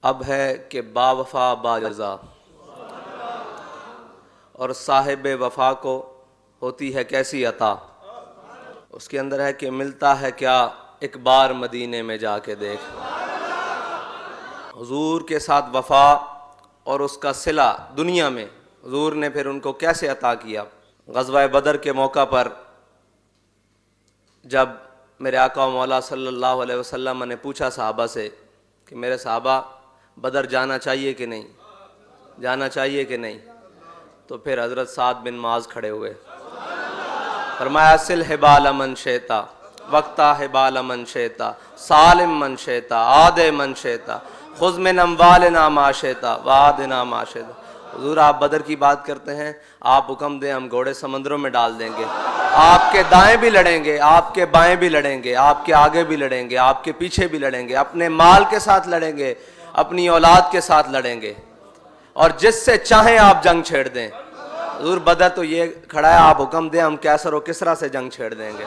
اب ہے کہ با وفا با جزا، اور صاحب وفا کو ہوتی ہے کیسی عطا، اس کے اندر ہے کہ ملتا ہے کیا ایک بار مدینے میں جا کے دیکھ۔ حضور کے ساتھ وفا اور اس کا صلہ دنیا میں حضور نے پھر ان کو کیسے عطا کیا۔ غزوہ بدر کے موقع پر جب میرے آقا و مولا صلی اللہ علیہ وسلم نے پوچھا صحابہ سے کہ میرے صحابہ بدر جانا چاہیے کہ نہیں، جانا چاہیے کہ نہیں، تو پھر حضرت سعد بن معاذ کھڑے ہوئے، فرمایا سل حبال من شئتا وقتا حبال من شئتا سالم من شئتا عاد من شئتا خذ من اموالنا ما شئتا وعدنا ما شئتا۔ حضور آپ بدر کی بات کرتے ہیں، آپ حکم دیں ہم گھوڑے سمندروں میں ڈال دیں گے، آپ کے دائیں بھی لڑیں گے، آپ کے بائیں بھی لڑیں گے، آپ کے آگے بھی لڑیں گے، آپ کے پیچھے بھی لڑیں گے، اپنے مال کے ساتھ لڑیں گے، اپنی اولاد کے ساتھ لڑیں گے، اور جس سے چاہیں آپ جنگ چھیڑ دیں۔ حضور بدر تو یہ کھڑا ہے، آپ حکم دیں ہم کیسر و کسرا سے جنگ چھیڑ دیں گے۔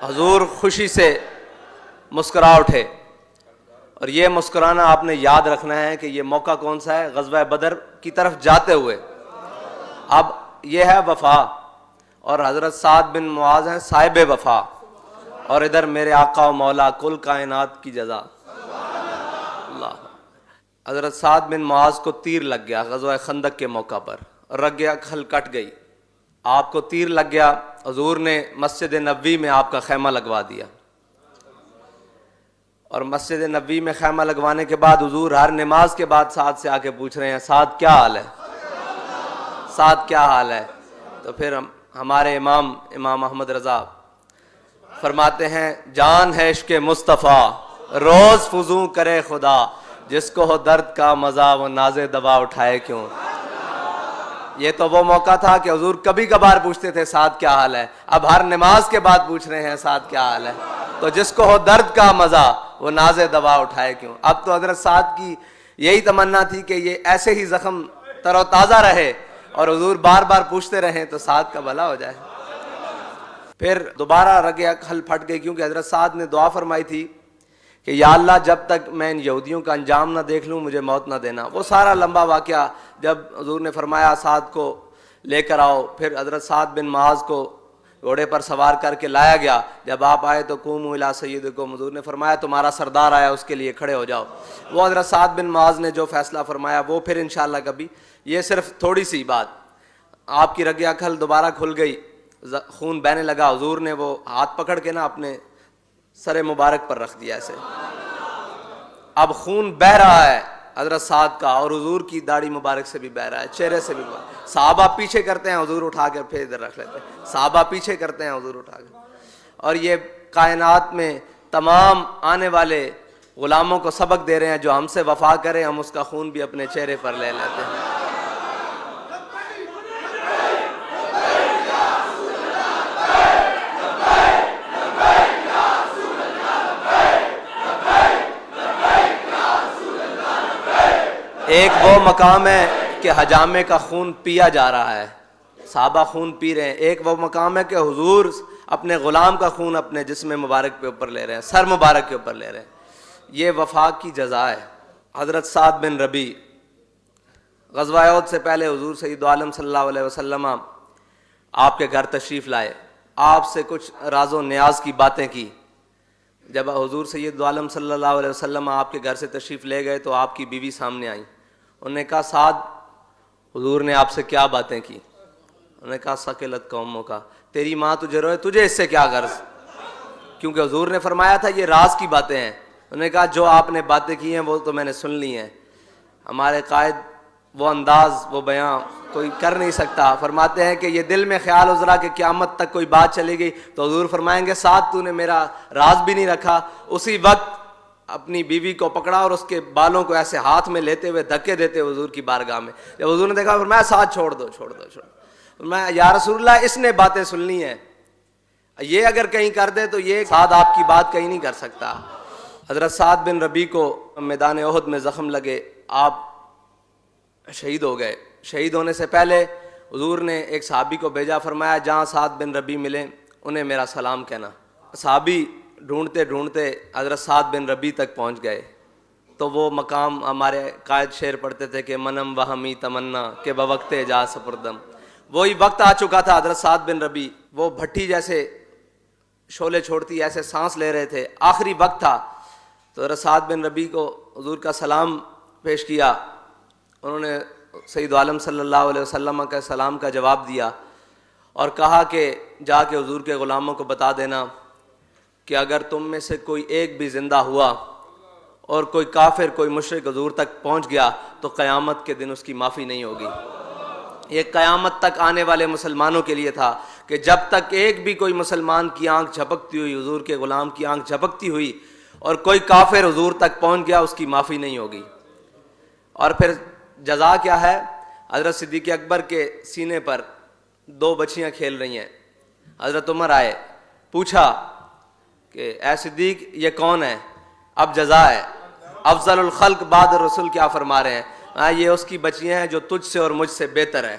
حضور خوشی سے مسکرا اٹھے، اور یہ مسکرانا آپ نے یاد رکھنا ہے کہ یہ موقع کون سا ہے؟ غزوہ بدر کی طرف جاتے ہوئے۔ اب یہ ہے وفا، اور حضرت سعد بن معاذ ہیں صاحب وفا، اور ادھر میرے آقا و مولا کل کائنات کی جزا۔ اللہ، حضرت سعد بن معاذ کو تیر لگ گیا غزوہ خندق کے موقع پر، رگ گیا، کھل کٹ گئی، آپ کو تیر لگ گیا، حضور نے مسجد نبوی میں آپ کا خیمہ لگوا دیا، اور مسجد نبوی میں خیمہ لگوانے کے بعد حضور ہر نماز کے بعد سعد سے آ کے پوچھ رہے ہیں سعد کیا حال ہے، سعد کیا حال ہے؟ تو پھر ہمارے امام احمد رضا فرماتے ہیں جان ہے عشق مصطفیٰ روز فضوں کرے خدا، جس کو ہو درد کا مزہ وہ ناز دوا اٹھائے کیوں۔ یہ تو وہ موقع تھا کہ حضور کبھی کبھار پوچھتے تھے سعد کیا حال ہے، اب ہر نماز کے بعد پوچھ رہے ہیں سعد کیا حال ہے، تو جس کو ہو درد کا مزہ وہ ناز دوا اٹھائے کیوں۔ اب تو حضرت سعد کی یہی تمنا تھی کہ یہ ایسے ہی زخم تر و تازہ رہے اور حضور بار بار پوچھتے رہیں تو سعد کا بھلا ہو جائے۔ پھر دوبارہ رگ کھل پھٹ گئی، کیونکہ حضرت سعد نے دعا فرمائی تھی کہ یا اللہ جب تک میں ان یہودیوں کا انجام نہ دیکھ لوں مجھے موت نہ دینا۔ وہ سارا لمبا واقعہ جب حضور نے فرمایا سعد کو لے کر آؤ، پھر حضرت سعد بن معاذ کو گھوڑے پر سوار کر کے لایا گیا، جب آپ آئے تو قوموا الی سیدکم، حضور نے فرمایا تمہارا سردار آیا اس کے لیے کھڑے ہو جاؤ۔ وہ حضرت سعد بن معاذ نے جو فیصلہ فرمایا وہ پھر انشاءاللہ کبھی، یہ صرف تھوڑی سی بات، آپ کی رگ کھل دوبارہ کھل گئی، خون بہنے لگا، حضور نے وہ ہاتھ پکڑ کے نا اپنے سر مبارک پر رکھ دیا ایسے، اب خون بہ رہا ہے حضرت سعد کا، اور حضور کی داڑھی مبارک سے بھی بہ رہا ہے، چہرے سے بھی بہ رہا ہے۔ صحابہ پیچھے کرتے ہیں، حضور اٹھا کر پھر ادھر رکھ لیتے ہیں، صحابہ پیچھے کرتے ہیں، حضور اٹھا کر، اور یہ کائنات میں تمام آنے والے غلاموں کو سبق دے رہے ہیں جو ہم سے وفا کرے ہم اس کا خون بھی اپنے چہرے پر لے لیتے ہیں۔ ایک وہ مقام ہے کہ حجامے کا خون پیا جا رہا ہے، صحابہ خون پی رہے ہیں، ایک وہ مقام ہے کہ حضور اپنے غلام کا خون اپنے جسم مبارک پہ اوپر لے رہے ہیں، سر مبارک کے اوپر لے رہے ہیں، یہ وفا کی جزا ہے۔ حضرت سعد بن ربیع غزوہ احد سے پہلے حضور سید عالم صلی اللہ علیہ وسلم آپ کے گھر تشریف لائے، آپ سے کچھ راز و نیاز کی باتیں کی۔ جب حضور سید عالم صلی اللہ علیہ وسلم آپ کے گھر سے تشریف لے گئے تو آپ کی بیوی سامنے آئیں، انہوں نے کہا سعد حضور نے آپ سے کیا باتیں کی؟ انہوں نے کہا ثقلت قوموں کا، تیری ماں تجھے روئے، تجھے اس سے کیا غرض؟ کیونکہ حضور نے فرمایا تھا یہ راز کی باتیں ہیں۔ انہوں نے کہا جو آپ نے باتیں کی ہیں وہ تو میں نے سن لی ہیں، ہمارے قائد وہ انداز وہ بیان کوئی کر نہیں سکتا، فرماتے ہیں کہ یہ دل میں خیال ازرا کہ قیامت تک کوئی بات چلے گی تو حضور فرمائیں گے سعد تو نے میرا راز بھی نہیں رکھا۔ اسی وقت اپنی بیوی کو پکڑا اور اس کے بالوں کو ایسے ہاتھ میں لیتے ہوئے دھکے دیتے حضور کی بارگاہ میں، جب حضور نے دیکھا فرمایا سعد چھوڑ دو چھوڑ دو چھوڑ دو، میں یا رسول اللہ اس نے باتیں سننی ہیں، یہ اگر کہیں کر دے تو یہ سعد آپ کی بات کہیں نہیں کر سکتا۔ حضرت سعد بن ربیع کو میدان احد میں زخم لگے، آپ شہید ہو گئے۔ شہید ہونے سے پہلے حضور نے ایک صحابی کو بھیجا، فرمایا جہاں سعد بن ربیع ملیں انہیں میرا سلام کہنا۔ صحابی ڈھونڈتے ڈھونڈتے حضرت سعد بن ربیع تک پہنچ گئے، تو وہ مقام ہمارے قائد شعر پڑھتے تھے کہ منم وہمی تمنا کہ بوقت جا سپردم. وہی وقت آ چکا تھا. حضرت سعد بن ربیع وہ بھٹی جیسے شعلے چھوڑتی ایسے سانس لے رہے تھے, آخری وقت تھا. تو حضرت سعد بن ربیع کو حضور کا سلام پیش کیا. انہوں نے سید عالم صلی اللہ علیہ وسلم کا سلام کا جواب دیا اور کہا کہ جا کے حضور کے غلاموں کو بتا دینا کہ اگر تم میں سے کوئی ایک بھی زندہ ہوا اور کوئی کافر کوئی مشرک حضور تک پہنچ گیا تو قیامت کے دن اس کی معافی نہیں ہوگی. یہ قیامت تک آنے والے مسلمانوں کے لیے تھا کہ جب تک ایک بھی کوئی مسلمان کی آنکھ جھپکتی ہوئی, حضور کے غلام کی آنکھ جھپکتی ہوئی اور کوئی کافر حضور تک پہنچ گیا اس کی معافی نہیں ہوگی. اور پھر جزا کیا ہے؟ حضرت صدیق اکبر کے سینے پر 2 بچیاں کھیل رہی ہیں. حضرت عمر آئے, پوچھا کہ اے صدیق یہ کون ہے؟ اب جزا ہے. افضل الخلق بعد الرسول کیا فرما رہے ہیں؟ یہ اس کی بچیاں ہیں جو تجھ سے اور مجھ سے بہتر ہے.